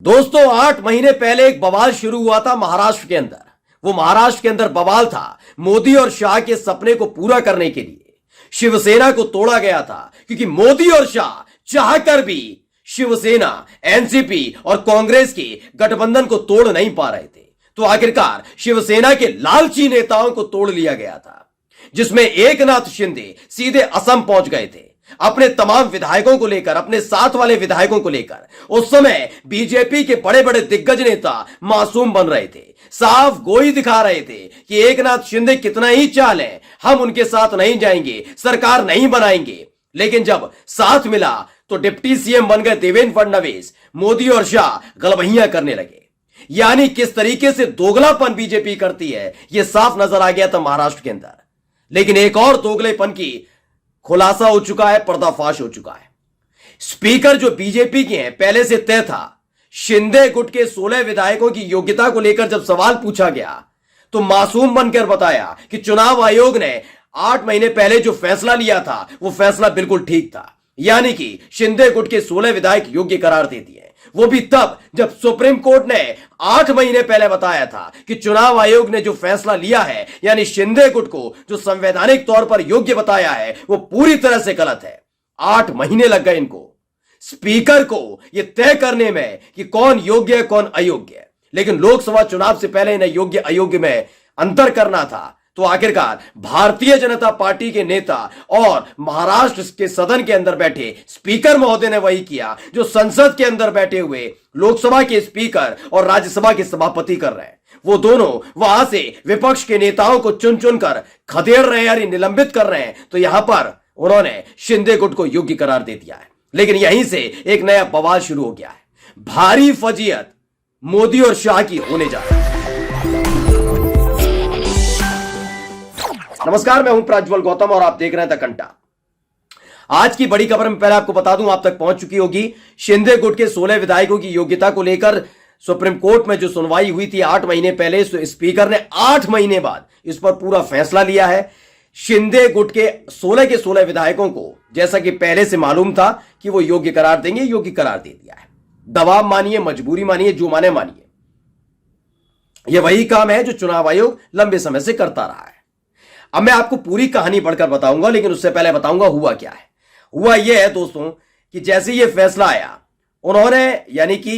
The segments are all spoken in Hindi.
दोस्तों 8 महीने पहले एक बवाल शुरू हुआ था महाराष्ट्र के अंदर। वो महाराष्ट्र के अंदर बवाल था मोदी और शाह के सपने को पूरा करने के लिए शिवसेना को तोड़ा गया था, क्योंकि मोदी और शाह चाहकर भी शिवसेना, एनसीपी और कांग्रेस के गठबंधन को तोड़ नहीं पा रहे थे। तो आखिरकार शिवसेना के लालची नेताओं को तोड़ लिया गया था, जिसमें एकनाथ शिंदे सीधे असम पहुंच गए थे अपने तमाम विधायकों को लेकर, अपने साथ वाले विधायकों को लेकर। उस समय बीजेपी के बड़े बड़े दिग्गज नेता मासूम बन रहे थे, साफ गोई दिखा रहे थे कि एकनाथ शिंदे कितना ही चाल है, हम उनके साथ नहीं जाएंगे, सरकार नहीं बनाएंगे। लेकिन जब साथ मिला तो डिप्टी सीएम बन गए देवेंद्र फडणवीस। मोदी और शाह गलबहियां करने लगे। यानी किस तरीके से दोगलापन बीजेपी करती है यह साफ नजर आ गया था महाराष्ट्र के अंदर। लेकिन एक और दोगलेपन की खुलासा हो चुका है, पर्दाफाश हो चुका है। स्पीकर जो बीजेपी के हैं पहले से तय था। शिंदे गुट के 16 विधायकों की योग्यता को लेकर जब सवाल पूछा गया तो मासूम बनकर बताया कि चुनाव आयोग ने 8 महीने पहले जो फैसला लिया था वो फैसला बिल्कुल ठीक था। यानी कि शिंदे गुट के 16 विधायक योग्य करार दे दिए, वो भी तब जब सुप्रीम कोर्ट ने 8 महीने पहले बताया था कि चुनाव आयोग ने जो फैसला लिया है, यानी शिंदे गुट को जो संवैधानिक तौर पर योग्य बताया है, वो पूरी तरह से गलत है। 8 महीने लग गए इनको, स्पीकर को यह तय करने में कि कौन योग्य है कौन अयोग्य है। लेकिन लोकसभा चुनाव से पहले इन्हें योग्य अयोग्य में अंतर करना था। तो आखिरकार भारतीय जनता पार्टी के नेता और महाराष्ट्र के सदन के अंदर बैठे स्पीकर महोदय ने वही किया जो संसद के अंदर बैठे हुए लोकसभा के स्पीकर और राज्यसभा के सभापति कर रहे हैं। वो दोनों वहां से विपक्ष के नेताओं को चुन चुनकर खदेड़ रहे हैं, यानी निलंबित कर रहे हैं। तो यहां पर उन्होंने शिंदे गुट को योग्य करार दे दिया है। लेकिन यहीं से एक नया बवाल शुरू हो गया है। भारी फजीयत मोदी और शाह की होने जा रही है। नमस्कार, मैं हूं प्रज्वल गौतम और आप देख रहे हैं द कंटा। आज की बड़ी खबर में पहले आपको बता दूं, आप तक पहुंच चुकी होगी। शिंदे गुट के 16 विधायकों की योग्यता को लेकर सुप्रीम कोर्ट में जो सुनवाई हुई थी 8 महीने पहले, स्पीकर ने 8 महीने बाद इस पर पूरा फैसला लिया है। शिंदे गुट के 16 विधायकों को, जैसा कि पहले से मालूम था कि वो योग्य करार देंगे, योग्य करार दे दिया है। दबाव मानिए, मजबूरी मानिए, जो माने मानिए, यह वही काम है जो चुनाव आयोग लंबे समय से करता रहा है। अब मैं आपको पूरी कहानी पढ़कर बताऊंगा, लेकिन उससे पहले बताऊंगा हुआ क्या है। हुआ यह है दोस्तों कि जैसे यह फैसला आया, उन्होंने यानी कि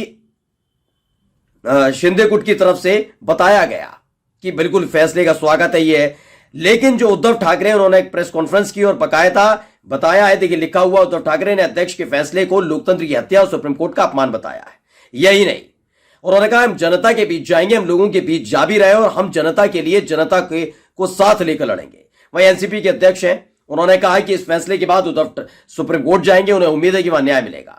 शिंदे गुट की तरफ से बताया गया कि बिल्कुल फैसले का स्वागत है ये। लेकिन जो उद्धव ठाकरे, उन्होंने एक प्रेस कॉन्फ्रेंस की और बकायदा बताया है, देखिए लिखा हुआ, उद्धव ठाकरे ने अध्यक्ष के फैसले को लोकतंत्र की हत्या और सुप्रीम कोर्ट का अपमान बताया है। यही नहीं, उन्होंने कहा हम जनता के बीच जाएंगे, हम लोगों के बीच जा भी रहे और हम जनता के लिए, जनता को साथ लेकर लड़ेंगे। वहीं एनसीपी के अध्यक्ष हैं, उन्होंने कहा कि इस फैसले के बाद उद्धव सुप्रीम कोर्ट जाएंगे, उन्हें उम्मीद है कि वहां न्याय मिलेगा।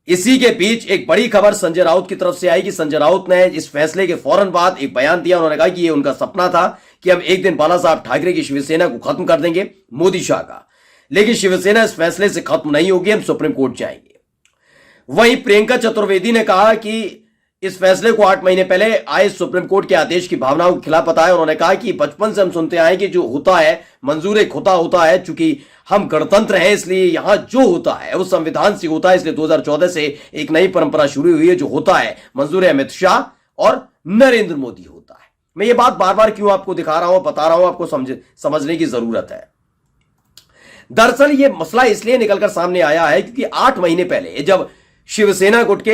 इसी के बीच एक बड़ी खबर संजय राउत की तरफ से आई कि संजय राउत ने इस फैसले के फौरन बाद एक बयान दिया। उन्होंने कहा कि यह उनका सपना था कि हम एक दिन बाला साहब ठाकरे की शिवसेना को खत्म कर देंगे, मोदी शाह का। लेकिन शिवसेना इस फैसले से खत्म नहीं होगी, हम सुप्रीम कोर्ट जाएंगे। वहीं प्रियंका चतुर्वेदी ने कहा कि इस फैसले को 8 महीने पहले आए सुप्रीम कोर्ट के आदेश की भावनाओं के खिलाफ बताया। उन्होंने कहा कि बचपन से हम सुनते आए कि जो होता है मंजूर खुदा होता है, चूंकि हम गणतंत्र हैं इसलिए यहां जो होता है वो संविधान से होता है। इसलिए 2014 से एक नई परंपरा शुरू हुई है, जो होता है मंजूर अमित शाह और नरेंद्र मोदी होता है। मैं ये बात बार बार क्यों आपको दिखा रहा हूं, बता रहा हूं, आपको समझने की जरूरत है। दरअसल ये मसला इसलिए निकलकर सामने आया है क्योंकि 8 महीने पहले जब शिवसेना गुट के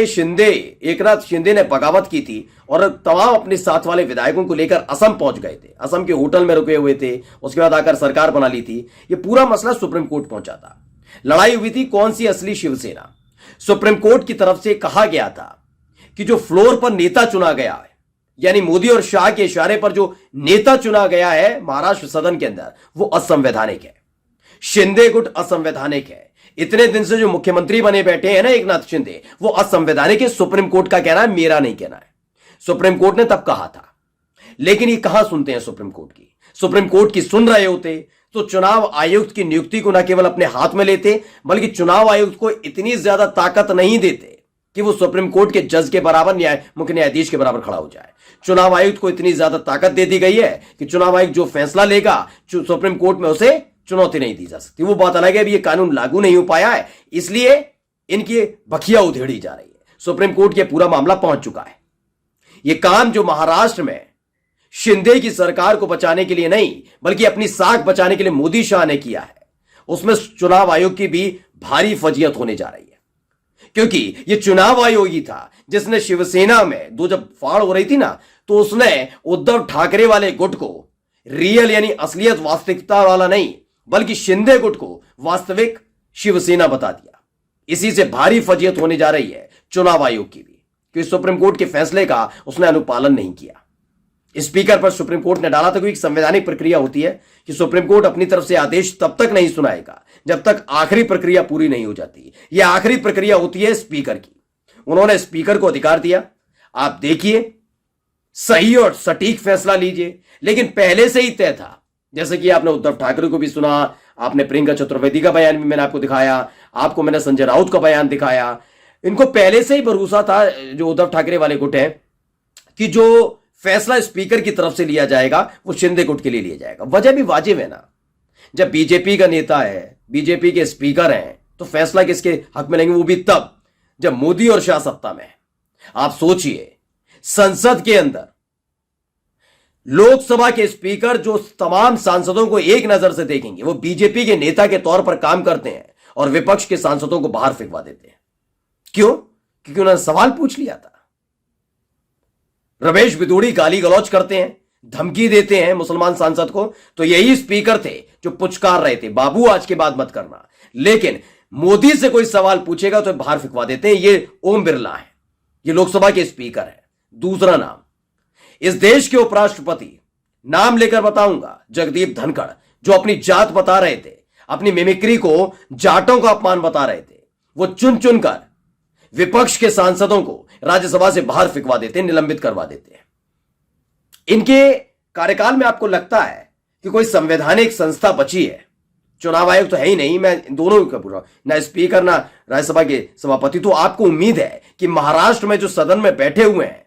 एकनाथ शिंदे ने बगावत की थी और तमाम अपने साथ वाले विधायकों को लेकर असम पहुंच गए थे, असम के होटल में रुके हुए थे, उसके बाद आकर सरकार बना ली थी। यह पूरा मसला सुप्रीम कोर्ट पहुंचा था। लड़ाई हुई थी कौन सी असली शिवसेना। सुप्रीम कोर्ट की तरफ से कहा गया था कि जो फ्लोर पर नेता चुना गया है, यानी मोदी और शाह के इशारे पर जो नेता चुना गया है महाराष्ट्र सदन के अंदर, वो असंवैधानिक है। शिंदे गुट असंवैधानिक है। इतने दिन से जो मुख्यमंत्री बने बैठे हैं ना एकनाथ शिंदे, वो असंवैधानिक है। सुप्रीम कोर्ट का कहना है, मेरा नहीं कहना है। सुप्रीम कोर्ट ने तब कहा था। लेकिन ये कहां सुनते हैं सुप्रीम कोर्ट की। सुप्रीम कोर्ट की सुन रहे होते तो चुनाव आयुक्त की नियुक्ति को न केवल अपने हाथ में लेते, बल्कि चुनाव आयुक्त को इतनी ज्यादा ताकत नहीं देते कि वो सुप्रीम कोर्ट के जज के बराबर, मुख्य न्यायाधीश के बराबर खड़ा हो जाए। चुनाव आयुक्त को इतनी ज्यादा ताकत दे दी गई है कि चुनाव आयुक्त जो फैसला लेगा सुप्रीम कोर्ट में उसे चुनौती नहीं दी जा सकती। वो बात अलग है, अभी ये कानून लागू नहीं हो पाया है, इसलिए इनकी बखिया उधेड़ी जा रही है। सुप्रीम कोर्ट के पूरा मामला पहुंच चुका है। यह काम जो महाराष्ट्र में शिंदे की सरकार को बचाने के लिए नहीं बल्कि अपनी साख बचाने के लिए मोदी शाह ने किया है, उसमें चुनाव आयोग की भी भारी फजीयत होने जा रही है। क्योंकि यह चुनाव आयोग ही था जिसने शिवसेना में जब फाड़ हो रही थी ना, तो उसने उद्धव ठाकरे वाले गुट को रियल यानी असलियत वास्तविकता वाला नहीं बल्कि शिंदे गुट को वास्तविक शिवसेना बता दिया। इसी से भारी फजीयत होने जा रही है चुनाव आयोग की भी, क्योंकि सुप्रीम कोर्ट के फैसले का उसने अनुपालन नहीं किया। स्पीकर पर सुप्रीम कोर्ट ने डाला था कि एक संवैधानिक प्रक्रिया होती है कि सुप्रीम कोर्ट अपनी तरफ से आदेश तब तक नहीं सुनाएगा जब तक आखिरी प्रक्रिया पूरी नहीं हो जाती। यह आखिरी प्रक्रिया होती है स्पीकर की। उन्होंने स्पीकर को अधिकार दिया, आप देखिए सही और सटीक फैसला लीजिए, लेकिन पहले से ही तय था। जैसे कि आपने उद्धव ठाकरे को भी सुना, आपने प्रियंका चतुर्वेदी का बयान भी मैंने आपको दिखाया, आपको मैंने संजय राउत का बयान दिखाया। इनको पहले से ही भरोसा था, जो उद्धव ठाकरे वाले गुट है, कि जो फैसला स्पीकर की तरफ से लिया जाएगा वो शिंदे गुट के लिए लिया जाएगा। वजह भी वाजिब है ना, जब बीजेपी का नेता है, बीजेपी के स्पीकर हैं, तो फैसला किसके हक में लेंगे? वो भी तब जब मोदी और शाह सत्ता में है। आप सोचिए, संसद के अंदर लोकसभा के स्पीकर जो तमाम सांसदों को एक नजर से देखेंगे, वो बीजेपी के नेता के तौर पर काम करते हैं और विपक्ष के सांसदों को बाहर फेंकवा देते हैं। क्यों? क्योंकि उन्होंने सवाल पूछ लिया था। रमेश बिदूड़ी गाली गलौज करते हैं, धमकी देते हैं मुसलमान सांसद को, तो यही स्पीकर थे जो पुचकार रहे थे, बाबू आज के बाद मत करना। लेकिन मोदी से कोई सवाल पूछेगा तो बाहर फेंकवा देते हैं। ये ओम बिरला है, ये लोकसभा के स्पीकर है। दूसरा नाम, इस देश के उपराष्ट्रपति, नाम लेकर बताऊंगा, जगदीप धनखड़, जो अपनी जात बता रहे थे, अपनी मिमिक्री को जाटों का अपमान बता रहे थे, वो चुन चुनकर विपक्ष के सांसदों को राज्यसभा से बाहर फेंकवा देते हैं, निलंबित करवा देते हैं। इनके कार्यकाल में आपको लगता है कि कोई संवैधानिक संस्था बची है? चुनाव आयोग तो है ही नहीं, मैं दोनों का पूरा, ना स्पीकर ना राज्यसभा के सभापति। तो आपको उम्मीद है कि महाराष्ट्र में जो सदन में बैठे हुए हैं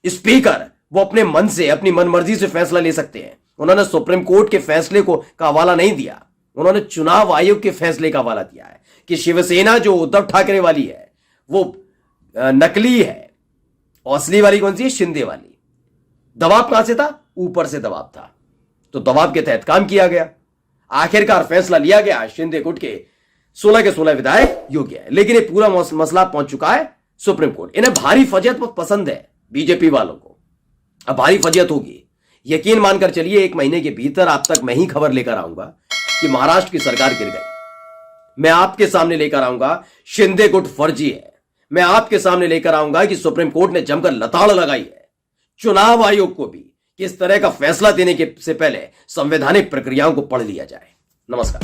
स्पीकर, वो अपने मन से, अपनी मनमर्जी से फैसला ले सकते हैं? उन्होंने सुप्रीम कोर्ट के फैसले का हवाला नहीं दिया, उन्होंने चुनाव आयोग के फैसले का हवाला दिया है कि शिवसेना जो उद्धव ठाकरे वाली है वो नकली है, और असली वाली कौन सी है? शिंदे वाली। दबाव कहां से था? ऊपर से दबाव था, तो दबाव के तहत काम किया गया। आखिरकार फैसला लिया गया, शिंदे गुट के 16 के 16 विधायक योग्य है। लेकिन ये पूरा मसला पहुंच चुका है सुप्रीम कोर्ट। इन्हें भारी फजीयत बहुत पसंद है बीजेपी वालों को, अब भारी फजीयत होगी। यकीन मानकर चलिए, 1 महीने के भीतर आप तक मैं ही खबर लेकर आऊंगा कि महाराष्ट्र की सरकार गिर गई। मैं आपके सामने लेकर आऊंगा शिंदे गुट फर्जी है। मैं आपके सामने लेकर आऊंगा कि सुप्रीम कोर्ट ने जमकर लताड़ लगाई है चुनाव आयोग को भी, कि इस तरह का फैसला देने के से पहले संवैधानिक प्रक्रियाओं को पढ़ लिया जाए। नमस्कार।